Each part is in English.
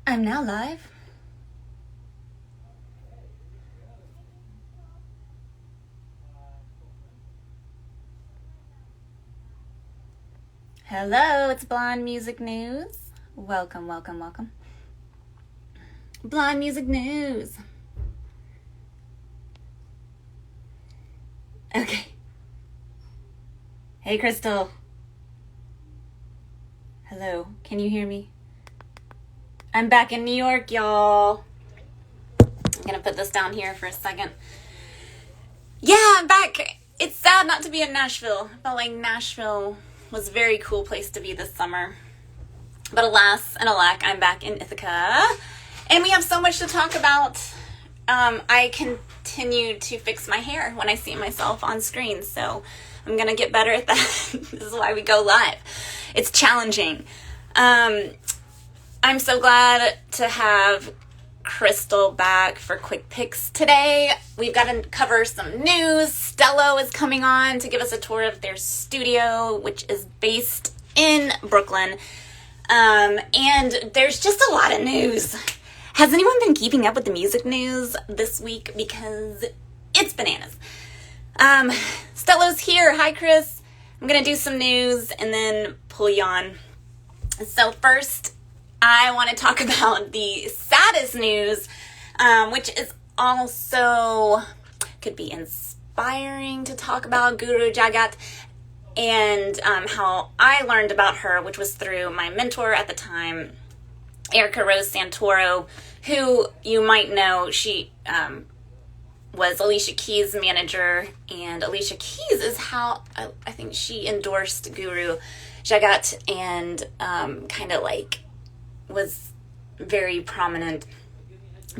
I'm now live. Hello, it's Blonde Music News. Welcome, welcome, welcome. Blonde Music News. Okay. Hey, Crystal. Hello, can you hear me? I'm back in New York, y'all. I'm gonna put this down here for a second. Yeah, I'm back. It's sad not to be in Nashville. I felt like Nashville was a very cool place to be this summer. But alas and alack, I'm back in Ithaca. And we have so much to talk about. I continue to fix my hair when I see myself on screen, so I'm gonna get better at that. This is why we go live. It's challenging. I'm so glad to have Crystal back for quick picks today. We've got to cover some news. Stello is coming on to give us a tour of their studio, which is based in Brooklyn. And there's just a lot of news. Has anyone been keeping up with the music news this week? Because it's bananas. Stello's here. Hi, Chris. I'm going to do some news and then pull you on. So first, I want to talk about the saddest news, which is also could be inspiring to talk about Guru Jagat and how I learned about her, which was through my mentor at the time, Erica Rose Santoro, who you might know. She was Alicia Keys' manager, and Alicia Keys is how I think she endorsed Guru Jagat and kind of like was very prominent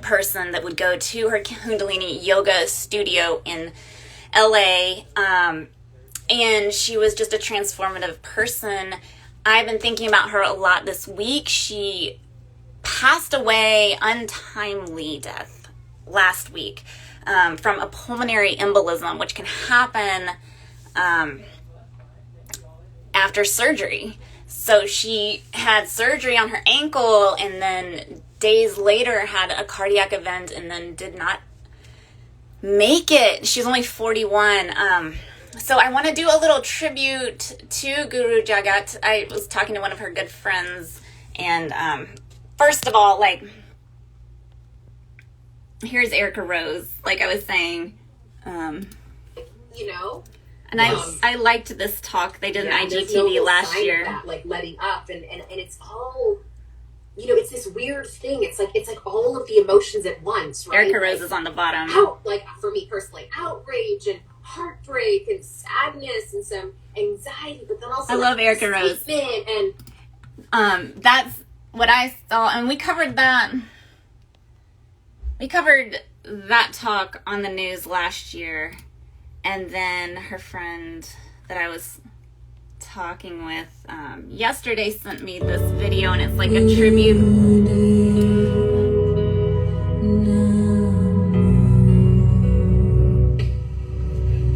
person that would go to her Kundalini yoga studio in LA. And she was just a transformative person. I've been thinking about her a lot this week. She passed away, untimely death, last week from a pulmonary embolism, which can happen after surgery. So she had surgery on her ankle and then days later had a cardiac event and then did not make it. She's only 41. So I want to do a little tribute to Guru Jagat. I was talking to one of her good friends, and first of all, like, here's Erica Rose, like I was saying. You know? And I liked this talk they did in IGTV last year. That, like letting up and it's all, you know, it's this weird thing. It's like all of the emotions at once, right? Erica Rose is on the bottom. Like for me personally, outrage and heartbreak and sadness and some anxiety, but then also I love Erica Rose. And that's what I saw, and we covered that. We covered that talk on the news last year. And then her friend that I was talking with yesterday sent me this video, and it's like a tribute.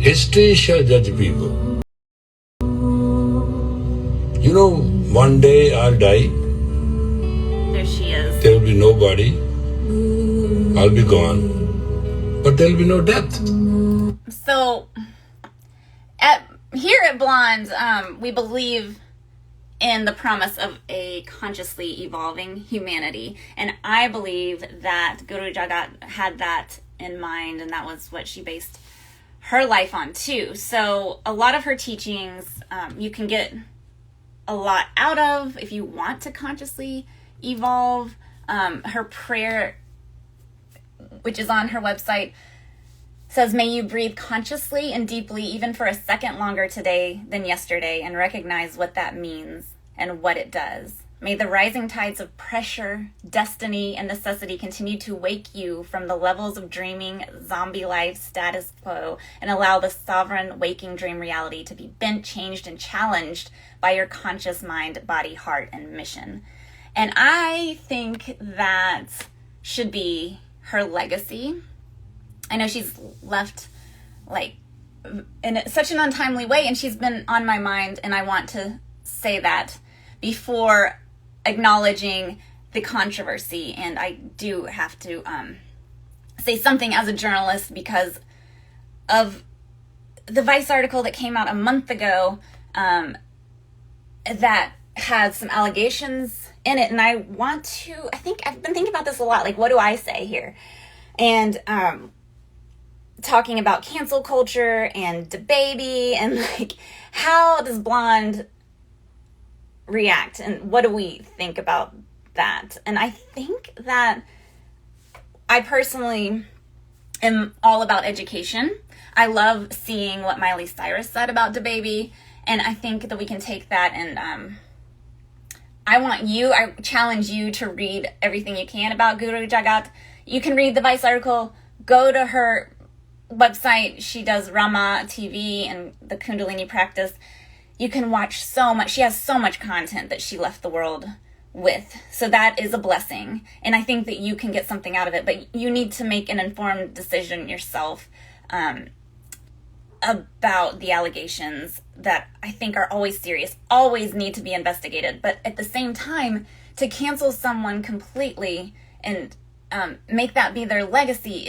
History shall judge people. You know, one day I'll die. There she is. There will be nobody. I'll be gone. But there will be no death. So, here at Blonde, we believe in the promise of a consciously evolving humanity. And I believe that Guru Jagat had that in mind, and that was what she based her life on too. So a lot of her teachings you can get a lot out of if you want to consciously evolve. Her prayer, which is on her website, says, "May you breathe consciously and deeply, even for a second longer today than yesterday, and recognize what that means and what it does. May the rising tides of pressure, destiny, and necessity continue to wake you from the levels of dreaming zombie life status quo and allow the sovereign waking dream reality to be bent, changed, and challenged by your conscious mind, body, heart, and mission." And I think that should be her legacy. I know she's left like in such an untimely way, and she's been on my mind, and I want to say that before acknowledging the controversy, and I do have to say something as a journalist because of the Vice article that came out a month ago that had some allegations in it, and I've been thinking about this a lot, like, what do I say here? And talking about cancel culture and DaBaby, and like, how does Blonde react, and what do we think about that? And I think that I personally am all about education. I love seeing what Miley Cyrus said about DaBaby, and I think that we can take that, and I challenge you to read everything you can about Guru Jagat. You can read the Vice article, go to her website. She does Rama TV and the Kundalini practice. You can watch so much. She has so much content that she left the world with. So that is a blessing. And I think that you can get something out of it, but you need to make an informed decision yourself about the allegations that I think are always serious, always need to be investigated. But at the same time, to cancel someone completely and make that be their legacy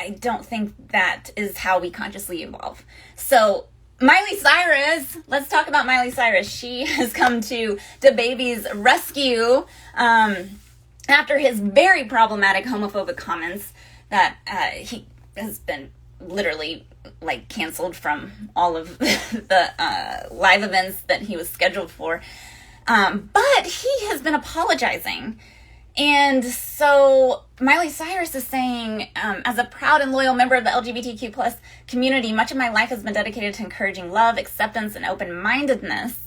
I don't think that is how we consciously evolve. So Miley Cyrus, let's talk about Miley Cyrus. She has come to DaBaby's rescue after his very problematic homophobic comments that he has been literally like canceled from all of the live events that he was scheduled for. But he has been apologizing. And so Miley Cyrus is saying, as a proud and loyal member of the LGBTQ plus community, much of my life has been dedicated to encouraging love, acceptance, and open-mindedness.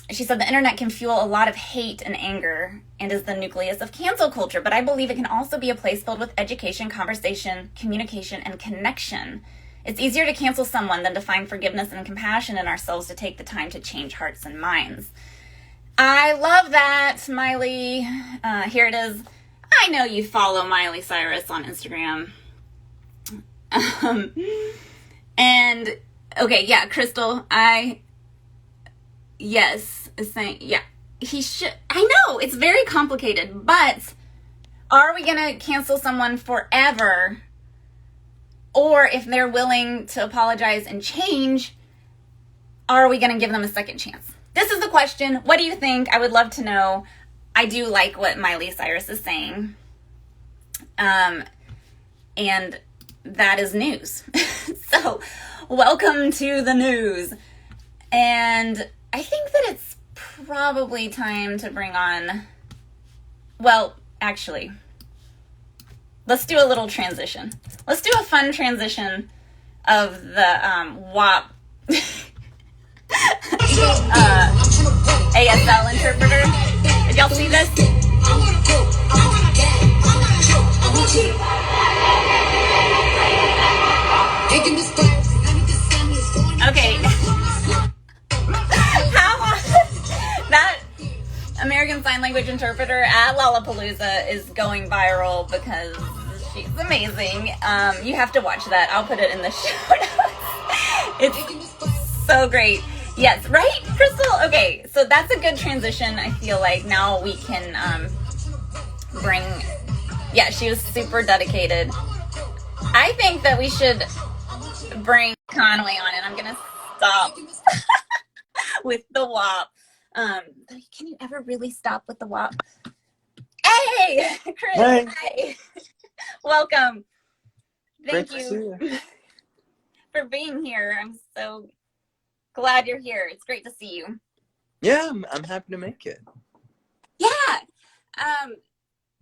She said the internet can fuel a lot of hate and anger and is the nucleus of cancel culture, but I believe it can also be a place filled with education, conversation, communication, and connection. It's easier to cancel someone than to find forgiveness and compassion in ourselves to take the time to change hearts and minds. I love that, Miley. Here it is. I know you follow Miley Cyrus on Instagram. And, okay, yeah, Crystal, is saying, yeah, he should, I know, it's very complicated, but are we going to cancel someone forever? Or if they're willing to apologize and change, are we going to give them a second chance? This is the question. What do you think? I would love to know. I do like what Miley Cyrus is saying. And that is news. So, welcome to the news. And I think that it's probably time to bring on, well, actually, let's do a little transition. Let's do a fun transition of the WAP ASL interpreter. Did y'all see this? Okay. That American Sign Language interpreter at Lollapalooza is going viral because she's amazing. You have to watch that. I'll put it in the show notes. It's so great. Yes, right, Crystal? Okay, so that's a good transition. I feel like now we can bring... Yeah, she was super dedicated. I think that we should bring Conway on, and I'm going to stop with the WAP. Can you ever really stop with the WAP? Hey, Chris. Hey. Hi. Welcome. Thank Great to you see you. for being here. I'm so glad you're here. It's great to see you. Yeah, I'm happy to make it. Yeah.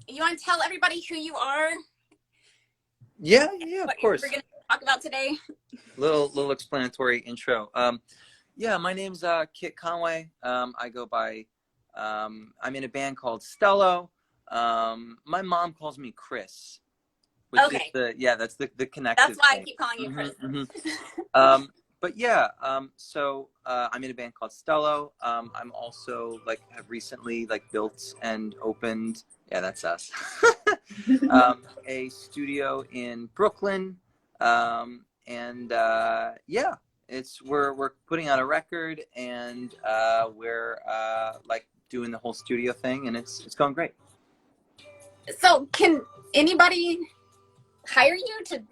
You want to tell everybody who you are? Yeah, of course. We're going to talk about today. Little explanatory intro. Yeah, my name's Kit Conway. I go by, I'm in a band called Stello. My mom calls me Chris. Which Okay. Is that's the connective That's why thing. I keep calling you Chris. Mm-hmm. But yeah, so I'm in a band called Stello. I'm also have recently built and opened, yeah, that's us, a studio in Brooklyn. And yeah, we're putting out a record, and we're doing the whole studio thing, and it's going great. So can anybody hire you to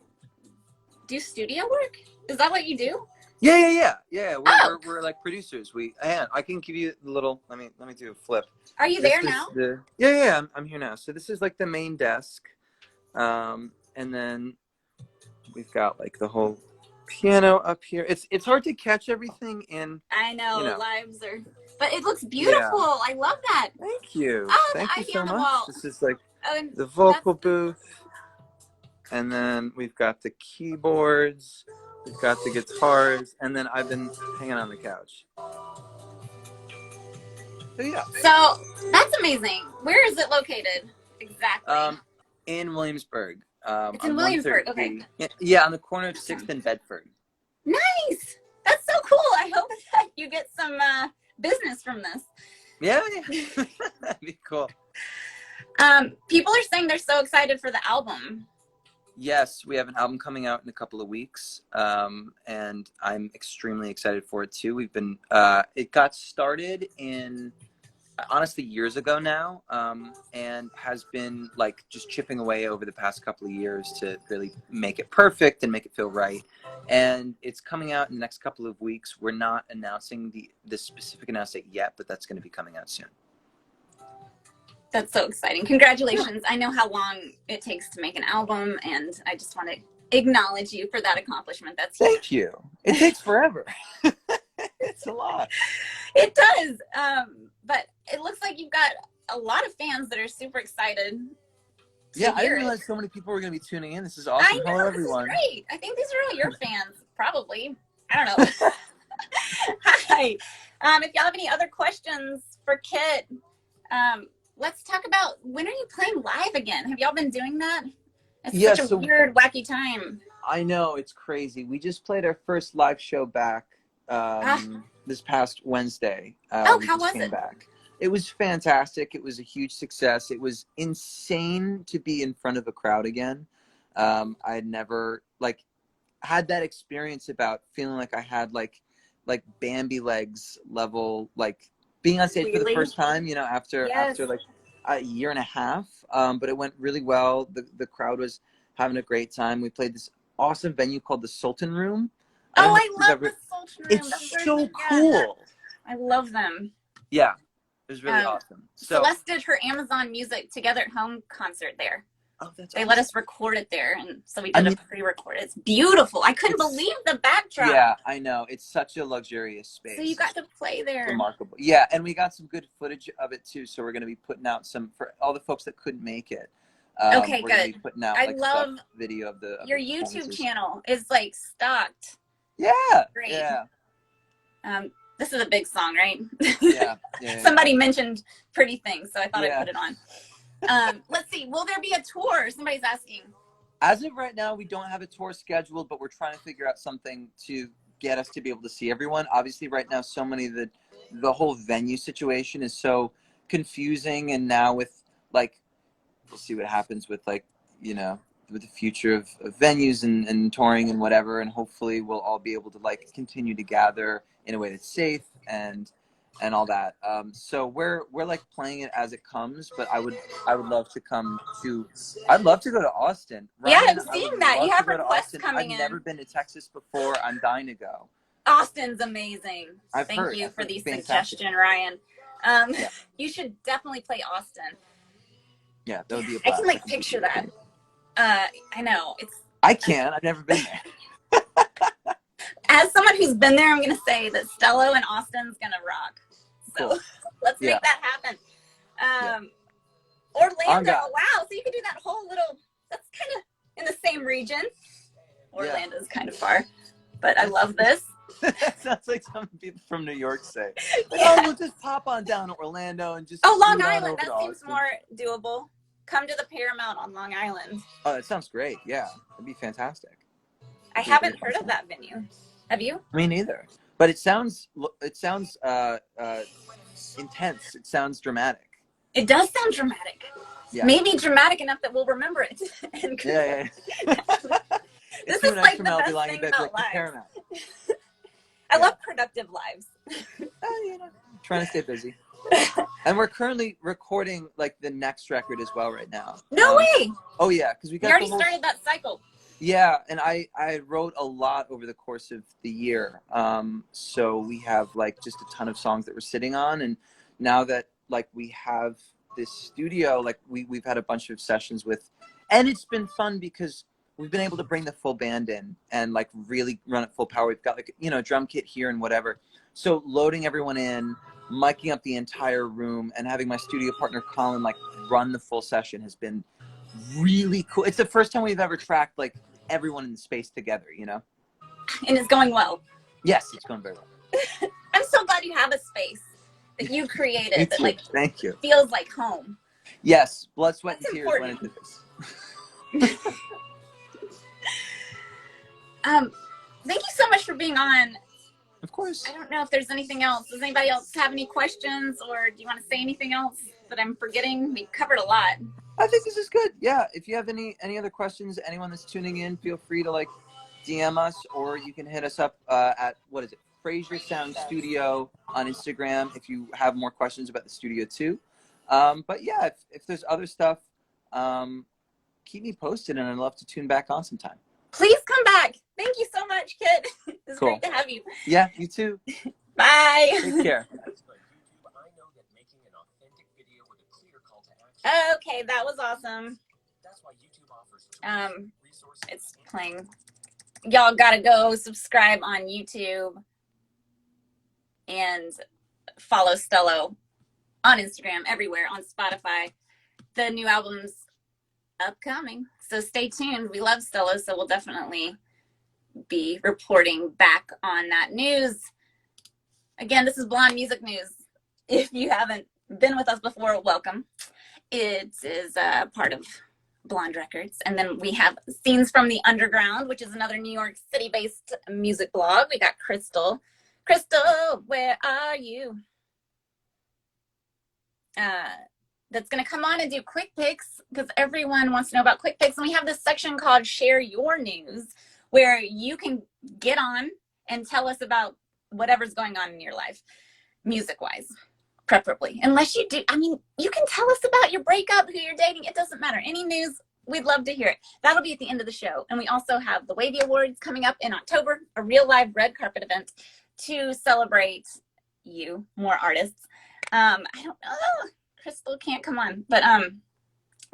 do studio work? Is that what you do? Yeah. Oh. We're like producers. I can give you the little. Let me do a flip. Are you there now? Yeah. I'm here now. So this is like the main desk, and then we've got like the whole piano up here. It's hard to catch everything in. I know, you know. lives are, but it looks beautiful. Yeah. I love that. Thank you. Oh, Thank you so on the much. wall. This is like Oh, the vocal booth, and then we've got the keyboards, we've got the guitars, and then I've been hanging on the couch. So yeah. So that's amazing. Where is it located exactly? In Williamsburg. It's in Williamsburg. Okay. Yeah, on the corner of 6th and Bedford. Nice. That's so cool. I hope that you get some business from this. Yeah. That'd be cool. People are saying they're so excited for the album. Yes, we have an album coming out in a couple of weeks, and I'm extremely excited for it too. We've been, it got started in, honestly, years ago now, and has been like just chipping away over the past couple of years to really make it perfect and make it feel right. And it's coming out in the next couple of weeks. We're not announcing the specific announcement yet, but that's going to be coming out soon. That's so exciting. Congratulations. I know how long it takes to make an album, and I just want to acknowledge you for that accomplishment. That's huge. Thank you. It takes forever. It's a lot. It does. But it looks like you've got a lot of fans that are super excited. Yeah, I didn't realize so many people were going to be tuning in. This is awesome. I know, Hello, everyone. This is great. I think these are all your fans, probably. I don't know. Hi. If y'all have any other questions for Kit, let's talk about, when are you playing live again? Have y'all been doing that? It's such a weird, wacky time. I know, it's crazy. We just played our first live show back this past Wednesday. How was it? Back. It was fantastic. It was a huge success. It was insane to be in front of a crowd again. I had never had that experience about feeling like I had like Bambi legs level, like being on stage for the first time, after like a year and a half. But it went really well. The crowd was having a great time. We played this awesome venue called the Sultan Room. I love the Sultan Room. It's so cool. I love them. Yeah, it was really awesome. So Celeste did her Amazon Music Together at Home concert there. Oh, that's They awesome. let us record it there, and so we did a pre-record. It's beautiful. I couldn't believe the backdrop. Yeah, I know. It's such a luxurious space. So you got to play there. Remarkable. Yeah, and we got some good footage of it too. So we're going to be putting out some for all the folks that couldn't make it. Okay, we're good. Gonna be putting out, I love video of the your YouTube channel is like stocked. Yeah. Great. Yeah. This is a big song, right? Yeah. Somebody mentioned Pretty Things, so I thought I'd put it on. Let's see. Will there be a tour? Somebody's asking. As of right now, we don't have a tour scheduled, but we're trying to figure out something to get us to be able to see everyone. Obviously, right now, so many of the whole venue situation is so confusing, and now with we'll see what happens with with the future of venues and touring and whatever, and hopefully we'll all be able to continue to gather in a way that's safe and all that. So we're playing it as it comes, but I would love to come to. I'd love to go to Austin. Ryan, yeah, I'm seeing that you have requests coming in. I've never been to Texas before. I'm dying to go. Austin's amazing. Thank you for the suggestion, Ryan. You should definitely play Austin. Yeah, that would be a blast. I can picture that. I know I can. I've never been there. As someone who's been there, I'm gonna say that Stello and Austin's gonna rock. So cool. Let's make that happen. Orlando. Wow, so you could do that whole little. That's kind of in the same region. Orlando's kind of far, but I love this. That sounds like some people from New York say. We'll just pop on down to Orlando and just. Long Island. That seems more doable. Come to the Paramount on Long Island. Oh, that sounds great. Yeah, that'd be fantastic. I haven't heard of that venue. Have you? Me neither. But it sounds intense. It sounds dramatic. It does sound dramatic. Yeah. Maybe dramatic enough that we'll remember it. Yeah. This is like the best thing about lives. I love productive lives. Trying to stay busy. And we're currently recording like the next record as well right now. No way. Oh yeah, because we You got already the whole... started that cycle. Yeah, and I wrote a lot over the course of the year. So we have like just a ton of songs that we're sitting on, and now that like we have this studio, like we've had a bunch of sessions with, and it's been fun because we've been able to bring the full band in and like really run at full power. We've got like, you know, a drum kit here and whatever. So loading everyone in, miking up the entire room, and having my studio partner Colin like run the full session has been really cool. It's the first time we've ever tracked like everyone in the space together, you know? And it's going well. Yes, it's going very well. I'm so glad you have a space that you created that like thank you. feels like home. Yes, blood, sweat, That's and tears important. went into this. Thank you so much for being on. Of course. I don't know if there's anything else. Does anybody else have any questions, or do you want to say anything else that I'm forgetting? We covered a lot. I think this is good. Yeah, if you have any other questions, anyone that's tuning in, feel free to like DM us, or you can hit us up at, what is it, Fraser Sound Studio on Instagram if you have more questions about the studio too. But yeah, if there's other stuff, keep me posted, and I'd love to tune back on sometime. Please come back. Thank you so much, Kit. It's Cool. great to have you. Yeah, you too. Bye. Take care. Okay, that was awesome. It's playing. Y'all gotta go subscribe on YouTube and follow Stello on Instagram, everywhere, on Spotify. The new album's upcoming, so stay tuned. We love Stello, so we'll definitely be reporting back on that news. Again, this is Blonde Music News. If you haven't been with us before, welcome. It is a part of Blonde Records. And then we have Scenes from the Underground, which is another New York City-based music blog. We got Crystal. Crystal, where are you? That's going to come on and do quick picks, because everyone wants to know about quick picks. And we have this section called Share Your News, where you can get on and tell us about whatever's going on in your life, music-wise. Preferably, unless you do. I mean, you can tell us about your breakup, who you're dating. It doesn't matter. Any news, we'd love to hear it. That'll be at the end of the show. And we also have the Wavy Awards coming up in October, a real live red carpet event to celebrate you, more artists. I don't know. Crystal can't come on, but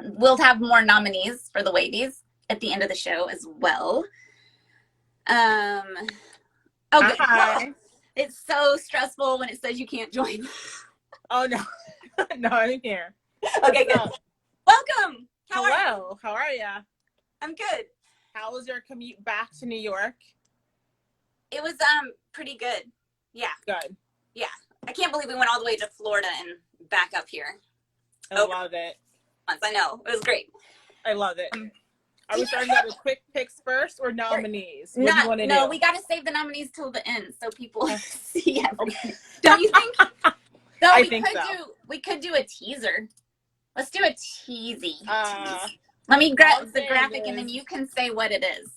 we'll have more nominees for the Wavies at the end of the show as well. Oh, good. Hi. It's so stressful when it says you can't join. Oh no, no, I didn't care. Okay, good. Welcome. Hello, how are ya? I'm good. How was your commute back to New York? It was pretty good. Yeah. Good. Yeah. I can't believe we went all the way to Florida and back up here. I love it. I know. It was great. I love it. Are we starting with quick picks first or nominees? What do you want to no, do? we got to save the nominees till the end so people see everything. Don't you think? No, I we think could so. we could do a teaser. Let's do a teasy. Uh, Let me grab I'll the say graphic this. and then you can say what it is.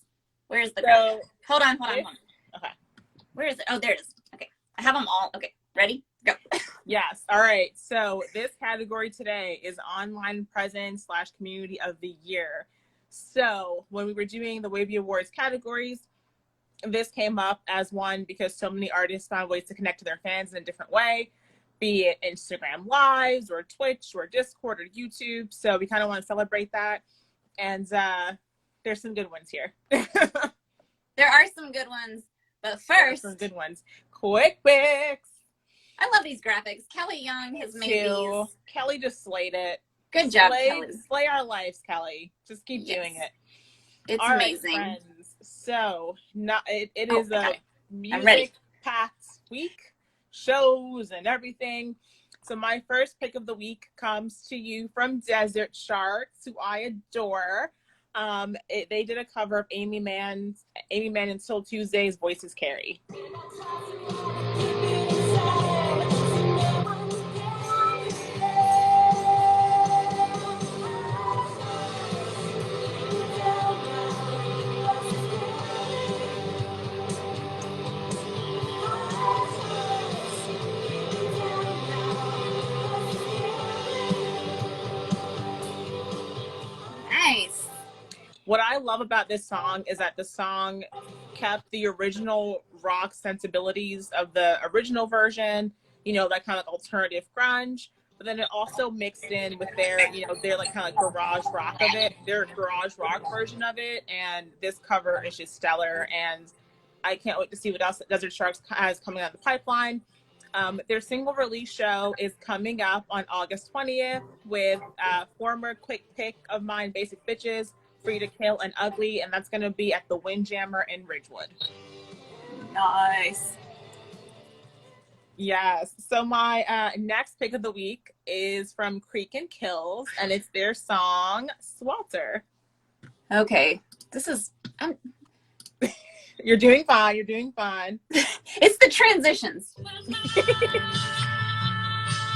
Where's the graphic? Hold on. Okay. Where is it? Oh, there it is. Okay. I have them all. Okay. Ready? Go. Yes. All right. So this category today is online presence / community of the year. So when we were doing the Wavy Awards categories, this came up as one because so many artists found ways to connect to their fans in a different way, be it Instagram Lives or Twitch or Discord or YouTube. So we kind of want to celebrate that. And there's some good ones here. There are some good ones, but first, some good ones. Quick picks. I love these graphics. Kelly Young has made these. Kelly just slayed it. Good job, Kelly. Slay our lives, Kelly. Just keep doing it. It's all amazing. Right, friends. So it is a music-packed week, shows and everything. So my first pick of the week comes to you from Desert Sharks, who I adore. They did a cover of Amy Mann and Til Tuesday's Voices Carry. What I love about this song is that the song kept the original rock sensibilities of the original version, you know, that kind of alternative grunge, but then it also mixed in with their, you know, their like kind of like garage rock of it, their garage rock version of it, and this cover is just stellar, and I can't wait to see what else Desert Sharks has coming out of the pipeline. Their single release show is coming up on August 20th with former quick pick of mine, Basic Bitches, Frida Kills, and Ugly, and that's going to be at the Windjammer in Ridgewood. Nice. Yes. So my next pick of the week is from Frida Kills, and it's their song Swelter. Okay. This is... You're doing fine. You're doing fine. It's the transitions.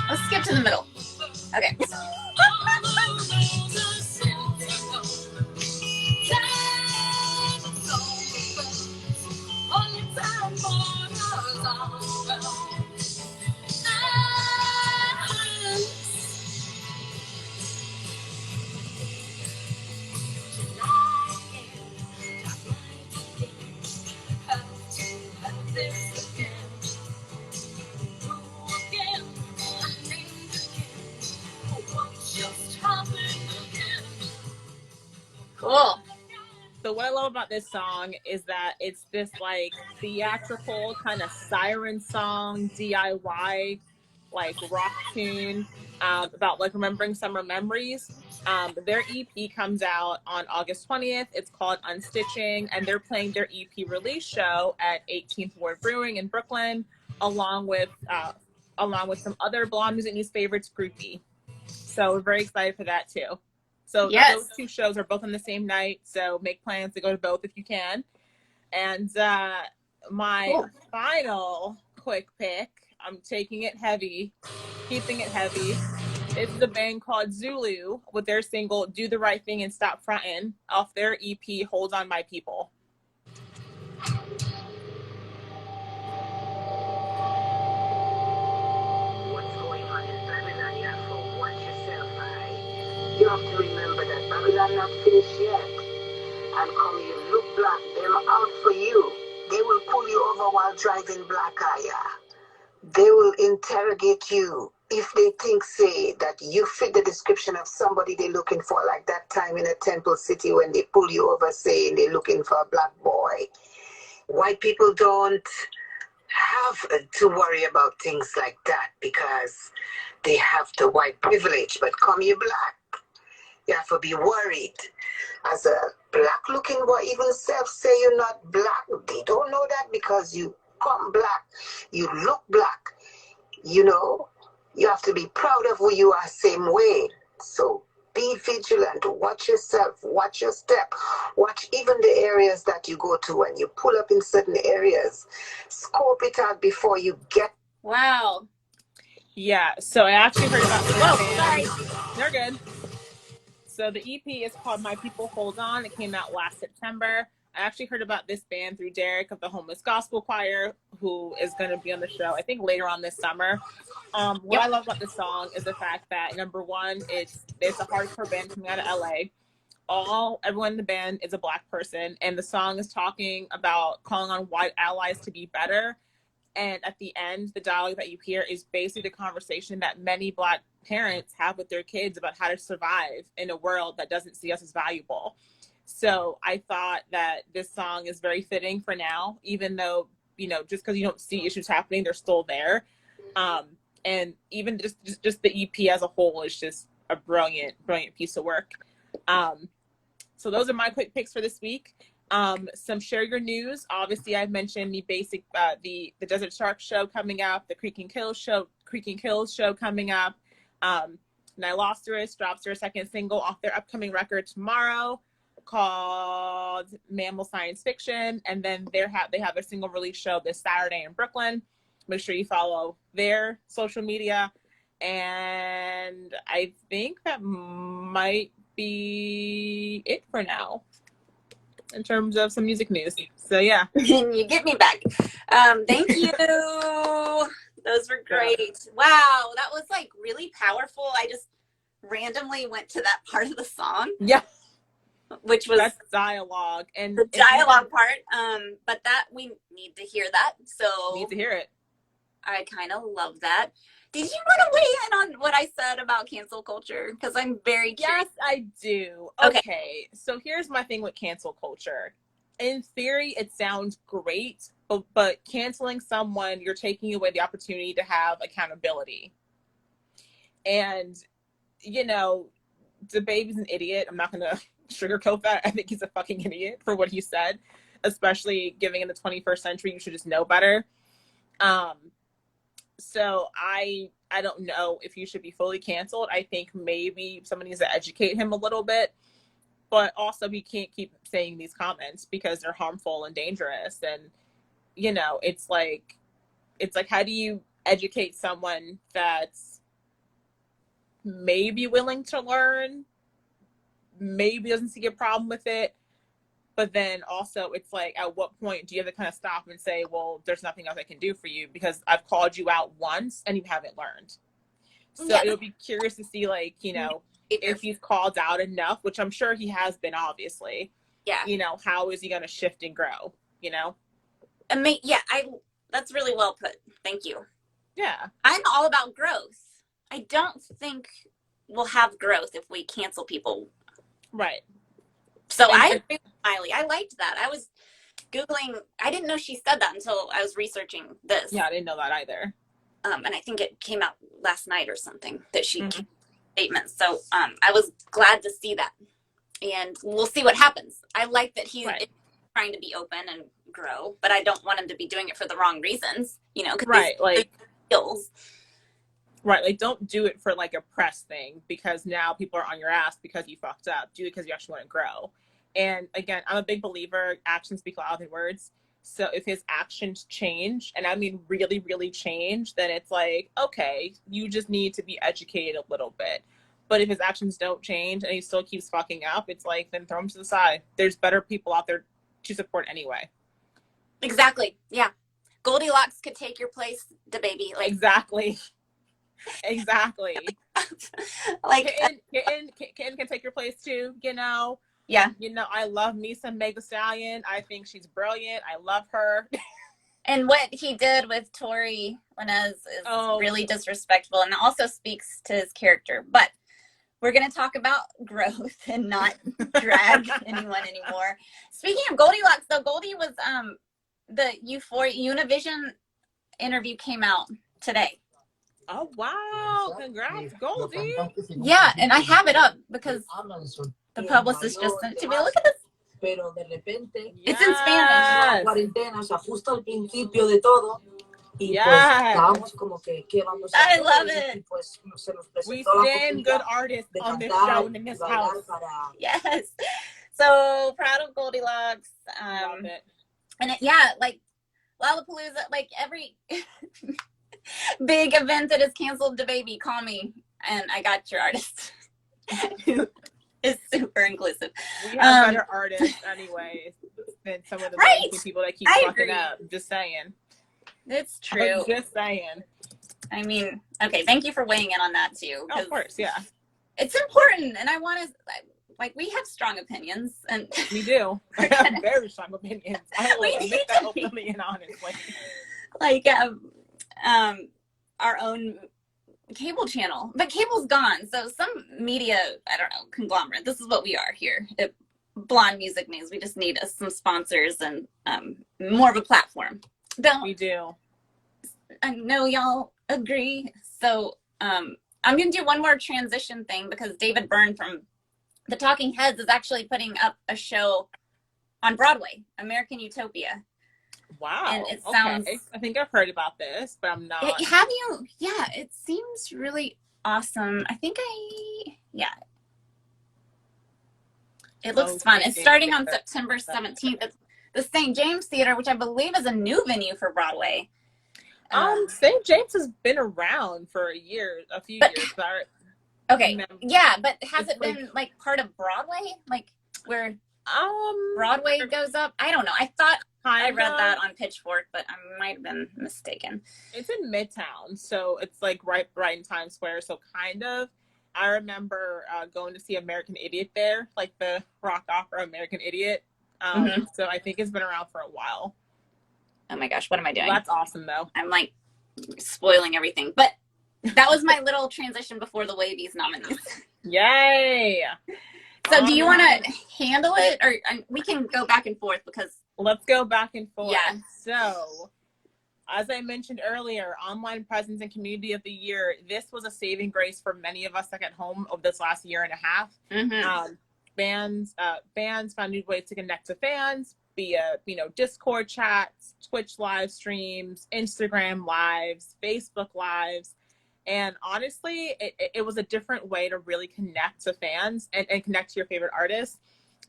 Let's skip to the middle. Okay. Cool. So what I love about this song is that it's this like theatrical kind of siren song, DIY, like rock tune about like remembering summer memories. Their EP comes out on August 20th. It's called Unstitching, and they're playing their EP release show at 18th Ward Brewing in Brooklyn, along with some other Blonde Music News favorites, Groupie. So we're very excited for that too. So yes. Those two shows are both on the same night, so make plans to go to both if you can. And my final quick pick, I'm taking it heavy, keeping it heavy. It's the band called Zulu with their single Do the Right Thing and Stop Frontin' off their EP Hold On My People. You have to remember that Babylon not finished yet. And come you look black, them out for you. They will pull you over while driving black eye. They will interrogate you if they think, say, that you fit the description of somebody they're looking for, like that time in a Temple City when they pull you over saying they're looking for a black boy. White people don't have to worry about things like that because they have the white privilege. But come you black, you have to be worried. As a black looking boy, even self say you're not black. They don't know that because you come black, you look black. You know, you have to be proud of who you are same way. So be vigilant, watch yourself, watch your step, watch even the areas that you go to when you pull up in certain areas. Scope it out before you get. Wow. Yeah, so I actually heard about this. Whoa, sorry. They're good. So the EP is called My People Hold On. It came out last September. I actually heard about this band through Derek of the Homeless Gospel Choir, who is going to be on the show, I think, later on this summer. What I love about this song is the fact that, number one, it's a hardcore band coming out of LA. Everyone in the band is a black person, and the song is talking about calling on white allies to be better. And at the end, the dialogue that you hear is basically the conversation that many black parents have with their kids about how to survive in a world that doesn't see us as valuable. So I thought that this song is very fitting for now, even though, you know, just because you don't see issues happening, they're still there. And even just the EP as a whole is just a brilliant piece of work. So those are my quick picks for this week. Some share your news. Obviously, I've mentioned the basic, the Desert Shark show coming up, the Frida Kills show coming up. Nilosterous drops their second single off their upcoming record tomorrow called Mammal Science Fiction, and then they have their single release show this Saturday in Brooklyn. Make sure you follow their social media, and I think that might be it for now in terms of some music news. So yeah. You get me back. Thank you. Those were great. Wow, that was like really powerful. I just randomly went to that part of the song. Yeah. which was That's dialogue. And the dialogue part. But that we need to hear that. So need to hear it. I kind of love that. Did you want to weigh in on what I said about cancel culture? Because I'm very curious. Yes, I do. Okay. Okay. So here's my thing with cancel culture. In theory, it sounds great, but canceling someone, you're taking away the opportunity to have accountability. And, you know, the baby's an idiot. I'm not going to sugarcoat that. I think he's a fucking idiot for what he said, especially given in the 21st century, you should just know better. So I don't know if you should be fully canceled. I think maybe somebody needs to educate him a little bit, but also he can't keep saying these comments because they're harmful and dangerous. And, you know, it's like, how do you educate someone that's maybe willing to learn, maybe doesn't see a problem with it, but then also it's like, at what point do you have to kind of stop and say, well, there's nothing else I can do for you because I've called you out once and you haven't learned. So Yeah. it'll be curious to see, like, you know, if he's called out enough, which I'm sure he has been, obviously. Yeah. You know, how is he going to shift and grow, you know? Yeah, that's really well put. Thank you. Yeah. I'm all about growth. I don't think we'll have growth if we cancel people. Right. So I agree with Miley. I liked that. I was Googling. I didn't know she said that until I was researching this. Yeah, I didn't know that either. And I think it came out last night or something that she statements. So I was glad to see that. And we'll see what happens. I like that he's trying to be open and grow, but I don't want him to be doing it for the wrong reasons, you know, because like skills. Right, like don't do it for like a press thing because now people are on your ass because you fucked up. Do it because you actually want to grow. And again, I'm a big believer, actions speak louder than words. So if his actions change, and I mean really, really change, then it's like, okay, you just need to be educated a little bit. But if his actions don't change and he still keeps fucking up, it's like, then throw him to the side. There's better people out there to support anyway. Exactly. Yeah. Goldilocks could take your place, the baby. Like exactly. Like Kitten can take your place too, you know. Yeah. You know, I love me some Meg Thee Stallion. I think she's brilliant. I love her. And what he did with Tori Lanez is really disrespectful and also speaks to his character. But we're going to talk about growth and not drag anyone anymore. Speaking of Goldilocks, though, Goldie was the Univision interview came out today. Oh, wow. Congrats, Goldie. Yeah, and I have it up because the publicist just sent it to me. Look at this. Pero de repente, it's in Spanish. La cuarentena, se justo al principio de todo. Y pues estábamos como que, ¿qué vamos a hacer? I love it. Y pues se nos presentó we la stand good artists on this show and in this house. Yes. So proud of Goldilocks. Love it. And like Lollapalooza, like every big event that is canceled, the baby, call me and I got your artist. It's super inclusive. We have better artists anyway than some of the people that keep fucking up. Just saying. It's true. I'm just saying. I mean, okay, thank you for weighing in on that too. Oh, of course, yeah. It's important, and I want to, like, we have strong opinions, and we do. I have very strong opinions. I will admit that openly and honestly. Like, our own cable channel, but cable's gone. So some media, I don't know, conglomerate. This is what we are here at Blonde Music News. We just need some sponsors and more of a platform. We do. I know y'all agree. So I'm going to do one more transition thing because David Byrne from the Talking Heads is actually putting up a show on Broadway, American Utopia. Wow. And it sounds... Okay. I think I've heard about this, but I'm not... Have you? Yeah, it seems really awesome. I think it looks fun. It's starting on September 17th. It's the St. James Theater, which I believe is a new venue for Broadway. St. James has been around for a few years. Okay, yeah, but has it been like part of Broadway, like where Broadway goes up? I don't know. I thought I read that on Pitchfork, but I might have been mistaken. It's in Midtown, so it's like right in Times Square. So kind of, I remember going to see American Idiot there, like the rock opera American Idiot. So I think it's been around for a while. Oh my gosh, what am I doing? That's awesome though. I'm like spoiling everything. But that was my little transition before the Wavies nominees. Yay! So do you want to handle it, or we can go back and forth because... Let's go back and forth. Yeah. So, as I mentioned earlier, Online Presence and Community of the Year, this was a saving grace for many of us stuck at home over this last year and a half. Bands found new ways to connect to fans via, Discord chats, Twitch live streams, Instagram lives, Facebook lives. And honestly, it was a different way to really connect to fans and connect to your favorite artists.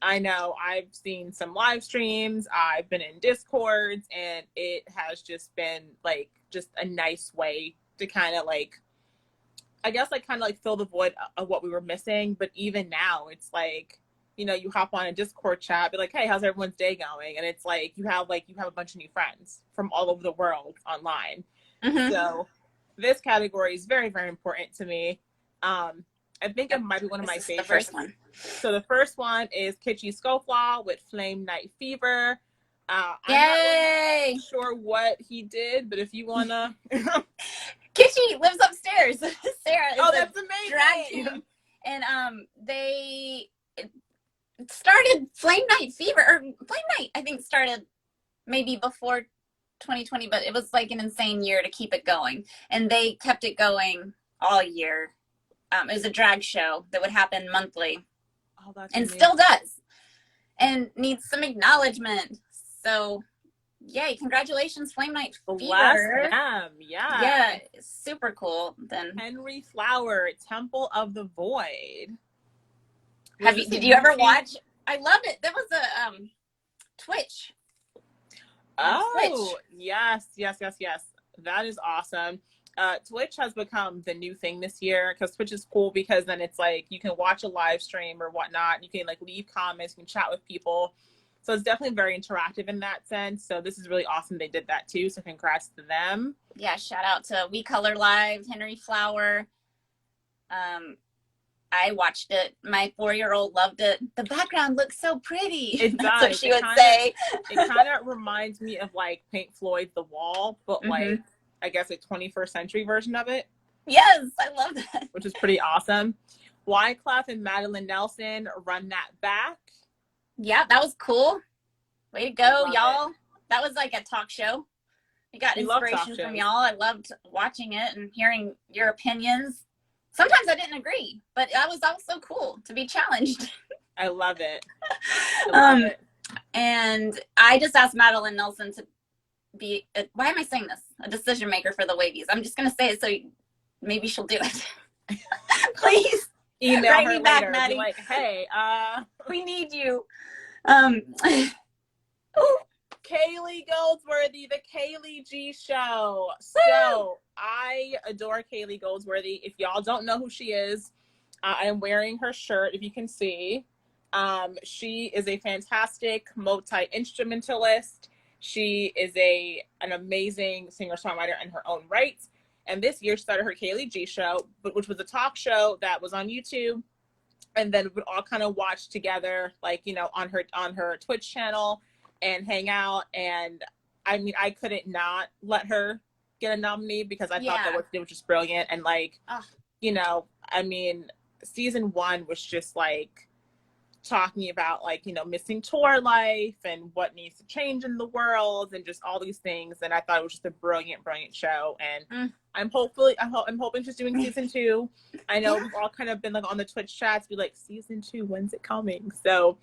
I know I've seen some live streams, I've been in Discords, and it has just been just a nice way to kind of fill the void of what we were missing. But even now, it's you hop on a Discord chat, be like, hey, how's everyone's day going? And it's you have a bunch of new friends from all over the world online. So this category is very, very important to me. I think it might be one of my favorites. The first one. So the first one is Kitschy Scoflaw with Flame Night Fever. Yay! I'm not sure what he did, but if you wanna, Kitschy lives upstairs. Sarah is that's amazing. Drag team, and they started Flame Night Fever, or Flame Night I think started maybe before 2020, but it was an insane year to keep it going, and they kept it going all year. It was a drag show that would happen monthly, and amazing. Still does, and needs some acknowledgement. So, yay! Congratulations, Flame Night Fever. Yeah, super cool. Then Henry Flower, Temple of the Void. Did you ever watch? I loved it. There was a Twitch. Oh, yes. That is awesome. Twitch has become the new thing this year because Twitch is cool because then it's you can watch a live stream or whatnot. You can leave comments, you can chat with people. So it's definitely very interactive in that sense. So this is really awesome. They did that too. So congrats to them. Yeah. Shout out to We Color Live, Henry Flower. I watched it. My 4-year-old loved it. The background looks so pretty. It does. That's what she would say. It kind of reminds me of Pink Floyd's The Wall, but I guess a 21st century version of it. Yes, I love that. Which is pretty awesome. Wyclef and Madeline Nelson, Run That Back. Yeah, that was cool. Way to go, y'all. That was a talk show. We got inspiration from y'all. I loved watching it and hearing your opinions. Sometimes I didn't agree, but that was also cool to be challenged. I love it. I love it. And I just asked Madeline Nelson to be, why am I saying this? A decision maker for the Wavies. I'm just going to say it so maybe she'll do it. Please. Email Write her me later. back, Maddie. Be like, hey, we need you. Kaylee Goldsworthy, the Kaylee G Show. So I adore Kaylee Goldsworthy. If y'all don't know who she is, I am wearing her shirt, if you can see. She is a fantastic multi-instrumentalist. She is an amazing singer-songwriter in her own right. And this year she started her Kaylee G Show, which was a talk show that was on YouTube. And then we would all kind of watch together, on her Twitch channel and hang out. And I mean, I couldn't not let her get a nominee because I thought that what they were just brilliant. And season 1 was just talking about missing tour life and what needs to change in the world and just all these things. And I thought it was just a brilliant show. And I'm hoping she's doing season 2. I know we've all kind of been on the Twitch chats, be like, season 2, when's it coming? So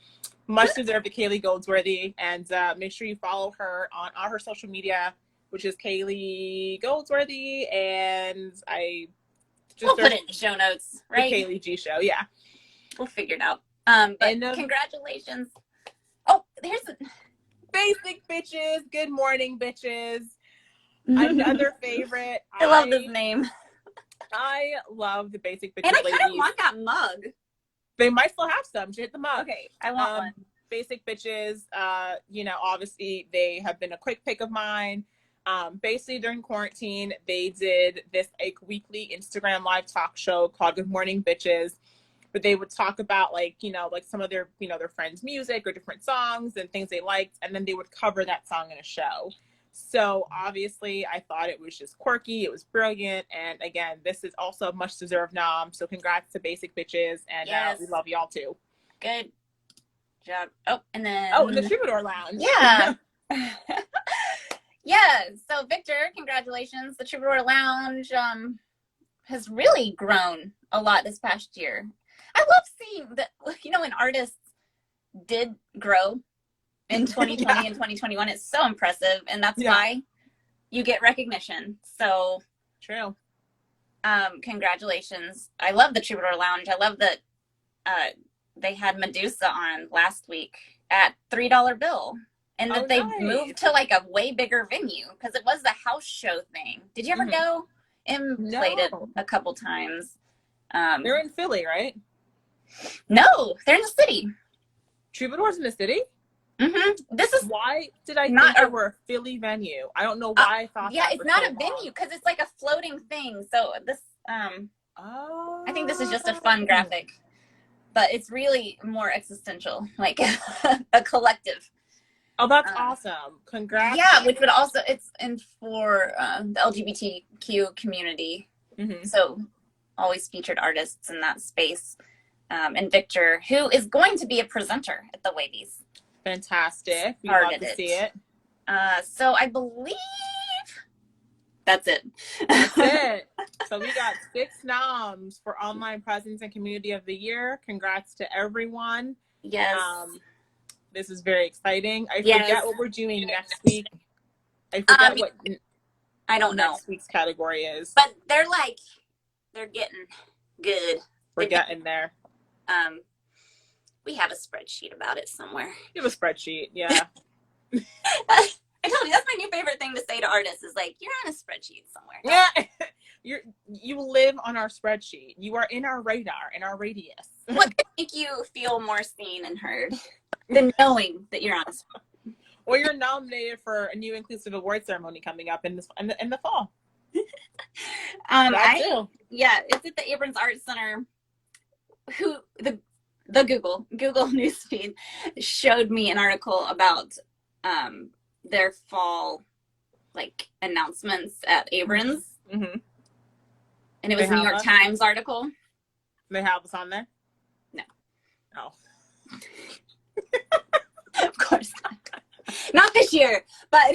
much deserved to Kaylee Goldsworthy. And make sure you follow her on all her social media, which is Kaylee Goldsworthy. And we'll put it in the show notes, right? The Kaylee G Show, yeah. We'll figure it out. Congratulations. Oh, here's the Basic Bitches. Good morning, bitches. Another favorite. I love this name. I love the Basic Bitches. And I ladies. kind of want that mug. They might still have some. She hit the mug. Okay, I want one. Basic Bitches, obviously they have been a quick pick of mine. Basically during quarantine, they did this like weekly Instagram live talk show called Good Morning Bitches, but they would talk about like, you know, like some of their, you know, their friends' music or different songs and things they liked, and then they would cover that song in a show. So obviously I thought it was just quirky, it was brilliant, and again, this is also a much deserved nom, so congrats to Basic Bitches, and we love y'all too. Good job. Oh, and then in the Troubadour Lounge. Yeah. Yeah, so Victor, congratulations. The Troubadour Lounge has really grown a lot this past year. I love seeing that, you know, when artists did grow in 2020 and 2021. It's so impressive, and that's why you get recognition. So true. Congratulations. I love the Troubadour Lounge. I love that they had Medusa on last week at $3 bill. And that they moved to like a way bigger venue, because it was the house show thing. Did you ever go and played it a couple times? They're in Philly, right? No, they're in the city. Troubadour's in the city? Mm-hmm. This is why did I think they were a Philly venue? I don't know why I thought. Yeah, that it's not a venue because it's like a floating thing. So this, I think this is just a fun graphic, but it's really more existential, like a collective. Oh, that's awesome. Congrats. Yeah, which would also, it's in for the LGBTQ community. So always featured artists in that space. And Victor, who is going to be a presenter at the Wavies. Fantastic. We love to see it. So I believe that's it. That's it. So we got 6 noms for Online Presence and Community of the Year. Congrats to everyone. Yes. This is very exciting. I forget what we're doing next week. I forget what I don't know next week's category is. But they're getting good. We're getting there. We have a spreadsheet about it somewhere. You have a spreadsheet, yeah. I told you, that's my new favorite thing to say to artists is like, you're on a spreadsheet somewhere. Yeah. You live on our spreadsheet. You are in our radar, in our radius. What could make you feel more seen and heard than knowing that you're on a spreadsheet? Or you're nominated for a new inclusive award ceremony coming up in the fall. It's at the Abrams Arts Center. Who the Google Newsfeed showed me an article about their fall announcements at Abrams, and it was a New York Times article. They have us on there? No. Oh. Of course not this year, but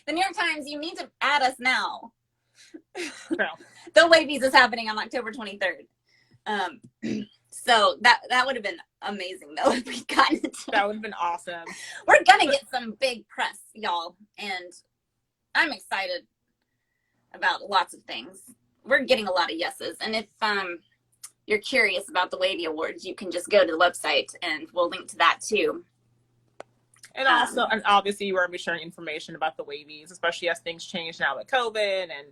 the New York Times, you need to add us now. The Wavies is happening on October 23rd. So that would have been amazing though if we gotten it. That would have been awesome. We're gonna get some big press, y'all, and I'm excited about lots of things. We're getting a lot of yeses, and if you're curious about the Wavy Awards, you can just go to the website and we'll link to that too. And also, and obviously, we're going to be sharing information about the Wavies, especially as things change now with COVID. And,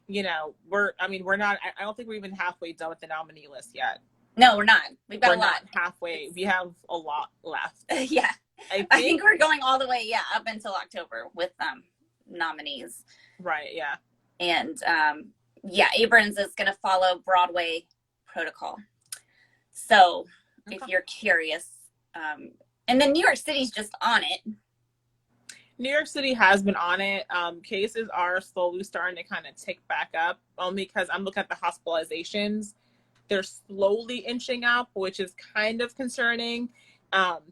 you know, we're not, I don't think we're even halfway done with the nominee list yet. No, we're not. We've got a lot. Not halfway. We have a lot left. Yeah. I think we're going all the way, up until October with nominees. Right, yeah. And, Abrams is going to follow Broadway protocol. So, if you're curious, and then New York City's just on it. New York City has been on it. Cases are slowly starting to kind of tick back up, only because I'm looking at the hospitalizations. They're slowly inching up, which is kind of concerning. But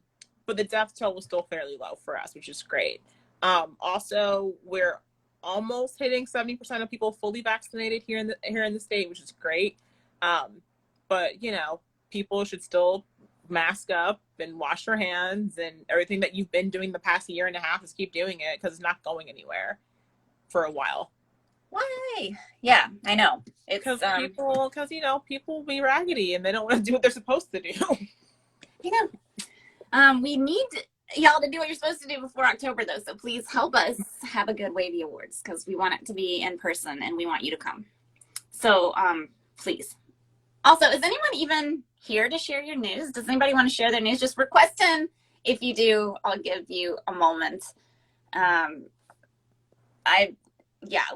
the death toll was still fairly low for us, which is great. Also, we're almost hitting 70% of people fully vaccinated here in the state, which is great. But, you know, people should still mask up and wash your hands and everything that you've been doing the past year and a half, is keep doing it, because it's not going anywhere for a while. Why? Yeah, I know. It's because people be raggedy and they don't want to do what they're supposed to do. We need y'all to do what you're supposed to do before October, though. So please help us have a good Wavy Awards, because we want it to be in person and we want you to come. So please. Also, is anyone even here to share your news? Does anybody want to share their news? Just request in. If you do, I'll give you a moment.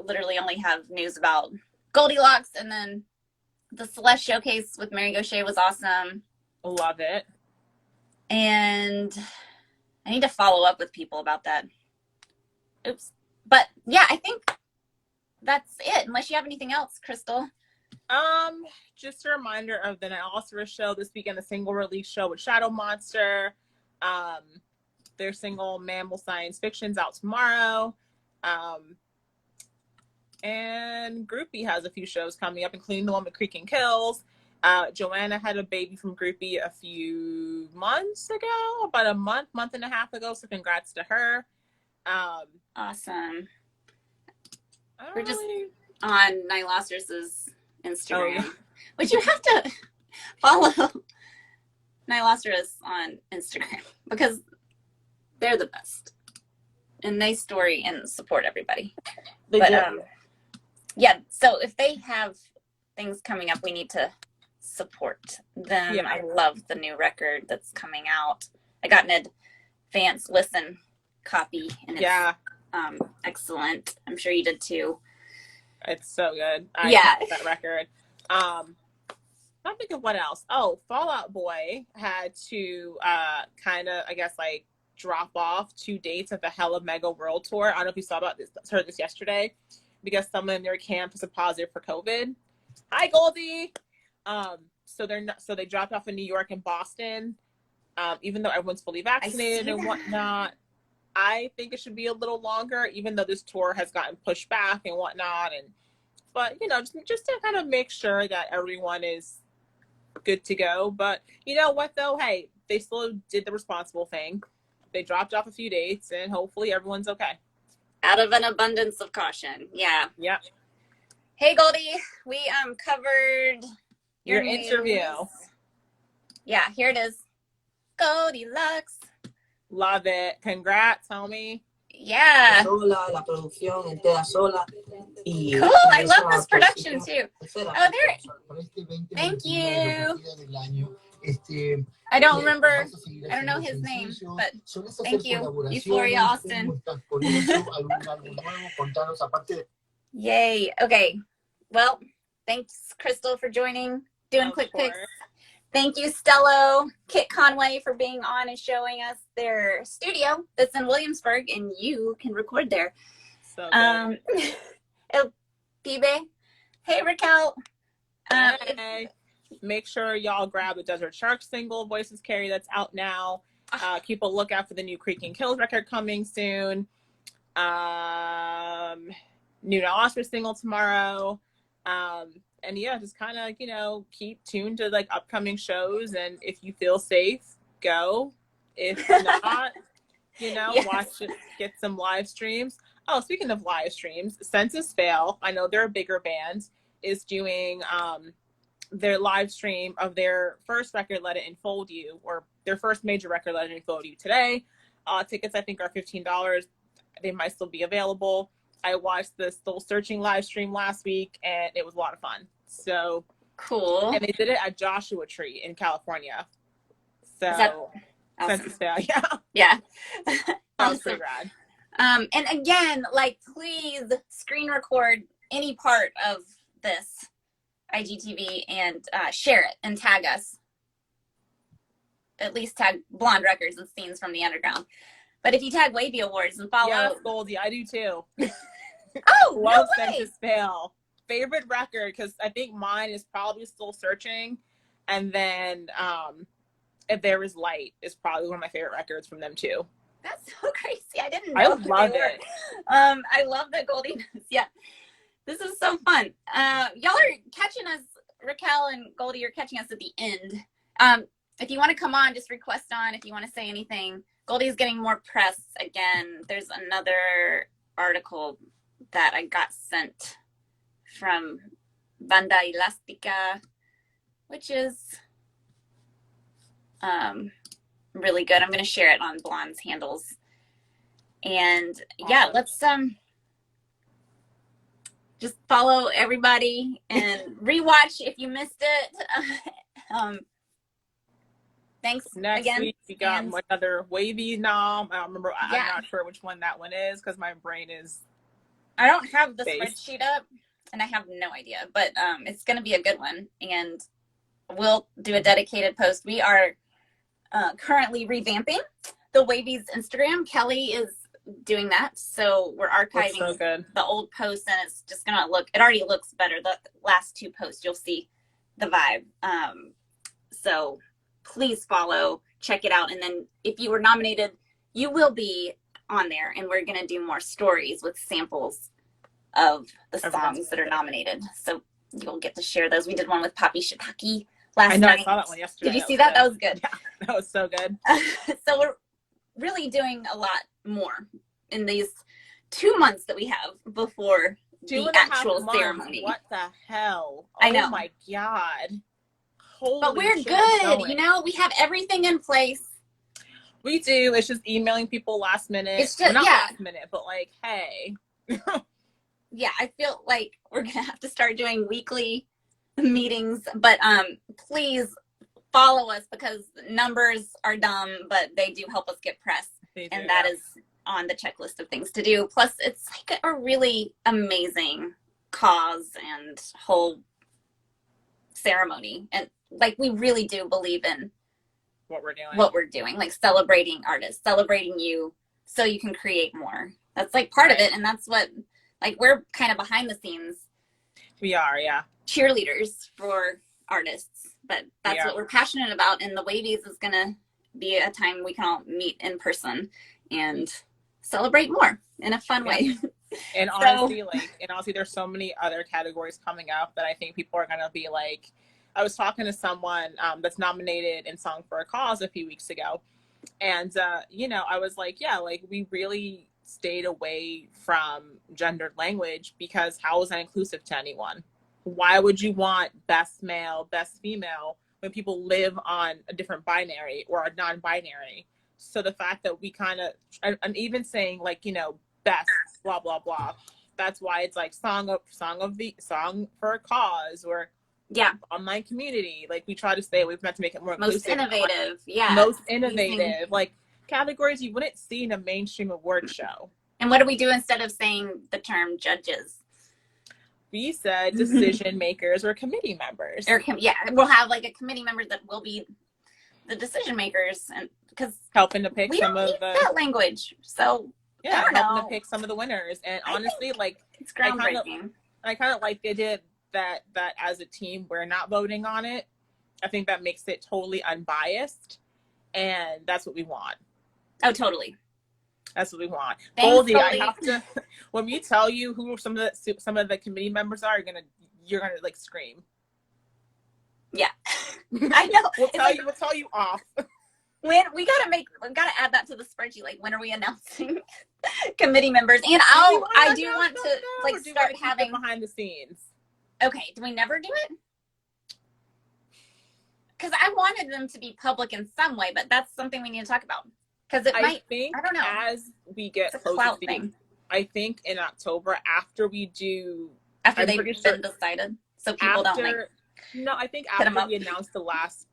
literally only have news about Goldilocks, and then the Celeste showcase with Mary Gaucher was awesome. Love it. And I need to follow up with people about that. Oops. But yeah, I think that's it, unless you have anything else, Crystal. Just a reminder of the Night show this weekend, the single release show with Shadow Monster. Their single Mammal Science Fiction's out tomorrow. And Groupie has a few shows coming up, including the one with Frida Kills. Joanna had a baby from Groupie a few months ago, about a month and a half ago. So congrats to her. Awesome. We're just on Niloster's Instagram, which you have to follow Niloster's on Instagram because they're the best and they story and support everybody. Yeah, so if they have things coming up, we need to support them. Yeah. I love the new record that's coming out. I got an advance listen copy and it's excellent. I'm sure you did too. It's so good. I love that record. I'm thinking what else? Oh, Fall Out Boy had to kind of, I guess, like drop off 2 dates at the Hella Mega World Tour. I don't know if you heard this yesterday, because someone in their camp was positive for COVID. Hi, Goldie. So they dropped off in New York and Boston. Even though everyone's fully vaccinated and whatnot, I think it should be a little longer, even though this tour has gotten pushed back and whatnot. But you know, just to kind of make sure that everyone is good to go. But you know what though? Hey, they still did the responsible thing. They dropped off a few dates, and hopefully everyone's okay. Out of an abundance of caution. Yeah. Yeah. Hey, Goldie, we covered your interview. Yeah, here it is. Goldilocks. Love it. Congrats, homie. Yeah. Sola, la producción entera sola. Cool. I love this production too. Oh, there. Thank you. I don't remember. I don't know his name, but thank you. Euphoria Austin. Yay. Okay. Well, thanks, Crystal, for joining, doing quick picks. Thank you, Stello, Kit Conway, for being on and showing us their studio that's in Williamsburg, and you can record there. So good. El Pibe. Hey, Raquel. Hey. Make sure y'all grab the Desert Shark single, Voices Carry, that's out now. Keep a lookout for the new Frida Kills record coming soon. New Oscar single tomorrow. And yeah, just kind of, you know, keep tuned to like upcoming shows. And if you feel safe, go. If not, you know, watch it, get some live streams. Oh, speaking of live streams, Census Fail, I know they're a bigger band, is doing their live stream of their first record, Let It Enfold You, or their first major record, Let It Enfold You, today. Tickets, I think, are $15. They might still be available. I watched the Soul Searching live stream last week, and it was a lot of fun. So cool. And they did it at Joshua Tree in California. So awesome. Census Fail, yeah. Yeah. That was pretty rad. And again, like, please screen record any part of this IGTV and share it and tag us. At least tag Blonde Records and Scenes from the Underground. But if you tag Wavy Awards and follow... Yes, Goldie, I do too. Oh, love no way. Census Fail. Favorite record, because I think mine is probably Soul Searching. And then If There Is Light is probably one of my favorite records from them too. That's so crazy. I didn't know I love it. I love the Goldie. Yeah. This is so fun. Y'all are catching us, Raquel and Goldie, you're catching us at the end. If you want to come on, just request on if you want to say anything. Goldie's getting more press again. There's another article that I got sent from Banda Elastica, which is really good. I'm going to share it on Blonde's handles. And yeah, let's just follow everybody and rewatch if you missed it. Thanks Next again. week we got another Wavy nom. I don't remember. I'm not sure which one that one is because my brain is I don't have the Based. spreadsheet up, and I have no idea, but it's going to be a good one, and we'll do a dedicated post. We are currently revamping the Wavy's Instagram. Kelly is doing that, so we're archiving so good. the old posts, and it's just going to look, it already looks better. The last 2 posts, you'll see the vibe. So please follow, check it out, and then if you were nominated, you will be on there, and we're going to do more stories with samples of the songs that are nominated. So you'll get to share those. We did one with Poppy Shiitake last night. I saw that one yesterday. Did you see that? That was good. Yeah, that was so good. So we're really doing a lot more in these 2 months that we have before the actual ceremony. What the hell? I know. Oh my God. Holy but we're shit, good. You know, we have everything in place. We do. It's just emailing people last minute. It's just, not last minute, but like, hey. Yeah, I feel like we're going to have to start doing weekly meetings, but please follow us because numbers are dumb, but they do help us get press. And that is on the checklist of things to do. Plus, it's like a really amazing cause and whole ceremony. And like, we really do believe in what we're doing, like celebrating artists, celebrating you so you can create more. That's like part of it. And that's what, like, we're kind of behind the scenes. We are, yeah. Cheerleaders for artists, but that's what we're passionate about. And the Wavies is going to be a time we can all meet in person and celebrate more in a fun way. And honestly, there's so many other categories coming up that I think people are going to be like, I was talking to someone that's nominated in Song for a Cause a few weeks ago. And, you know, I was like, yeah, like we really stayed away from gendered language because how is that inclusive to anyone? Why would you want best male, best female when people live on a different binary or a non-binary? So the fact that we kind of, and even saying like, you know, best blah, blah, blah. That's why it's like song for a cause or online community. Like we try to stay away from that to make it more inclusive. Most innovative. Like categories you wouldn't see in a mainstream award show. And what do we do instead of saying the term judges? We said decision makers or committee members. We'll have like a committee member that will be the decision makers, and because helping to pick some of that language. So helping to pick some of the winners. And honestly, like it's groundbreaking. I kind of like they did that as a team we're not voting on it. I think that makes it totally unbiased, and that's what we want. Oh, totally. That's what we want. Thanks, Goldie, I have to. When we tell you who some of the committee members are, you're gonna like scream. Yeah, I know. We'll tell you off. When we gotta add that to the spreadsheet. Like, when are we announcing committee members? And I do want to like start having behind the scenes. Okay, do we never do it? Because I wanted them to be public in some way, but that's something we need to talk about. Because I don't know. As we get closer to I think in October after they've been decided, so people don't like. No, I think after we announced the last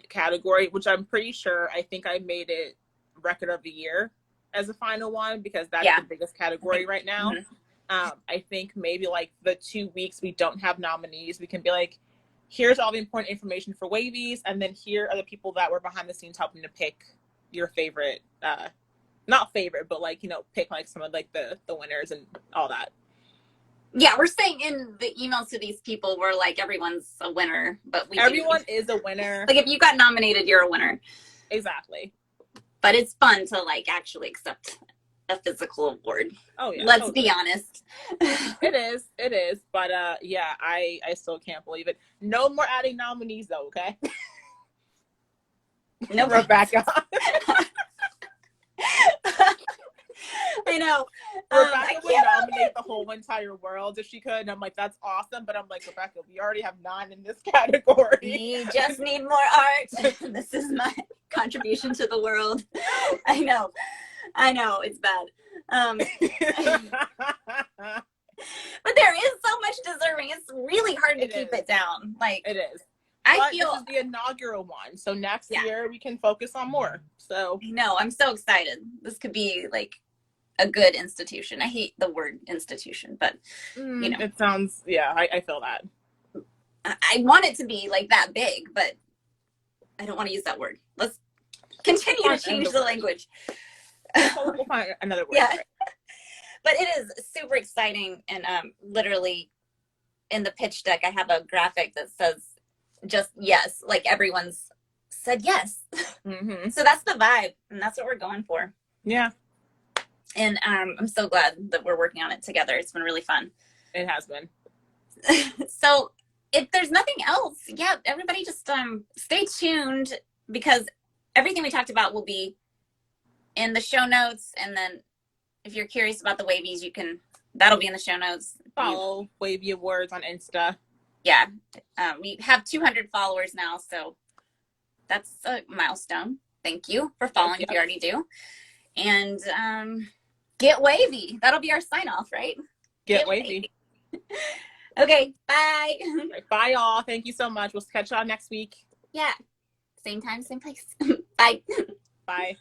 category, which I'm pretty sure I think I made it record of the year as a final one because that's the biggest category right now. Mm-hmm. I think maybe like the 2 weeks we don't have nominees, we can be like, here's all the important information for Wavies, and then here are the people that were behind the scenes helping to pick your favorite, not favorite, but like, you know, pick like some of like the winners and all that. Yeah, we're saying in the emails to these people, we're like, everyone's a winner, but everyone is a winner. Like if you got nominated, you're a winner. Exactly. But it's fun to like actually accept a physical award. Oh yeah. Let's be honest. It is. But yeah, I still can't believe it. No more adding nominees though, okay? No, Rebecca. I know. Rebecca would nominate the whole entire world if she could. And I'm like, that's awesome. But I'm like, Rebecca, we already have 9 in this category. We just need more art. This is my contribution to the world. I know. It's bad. But there is so much deserving. It's really hard to keep it down. Like it is. I feel this is the inaugural one. So next year we can focus on more. So I know. I'm so excited. This could be like a good institution. I hate the word institution, but you know, it sounds, yeah, I feel that. I want it to be like that big, but I don't want to use that word. Let's continue to change the language. We'll find another word. Yeah. But it is super exciting, and literally in the pitch deck, I have a graphic that says just yes, like everyone's said yes. Mm-hmm. So that's the vibe, and that's what we're going for. Yeah. And I'm so glad that we're working on it together. It's been really fun. It has been. So if there's nothing else, yeah, everybody just stay tuned, because everything we talked about will be in the show notes. And then if you're curious about the wavies, that'll be in the show notes. Follow Wavy Awards on Insta. Yeah. We have 200 followers now, so that's a milestone. Thank you for following if you already do. And get wavy. That'll be our sign off, right? Get wavy. Okay, bye. Bye, y'all. Thank you so much. We'll catch y'all next week. Yeah. Same time, same place. Bye. Bye.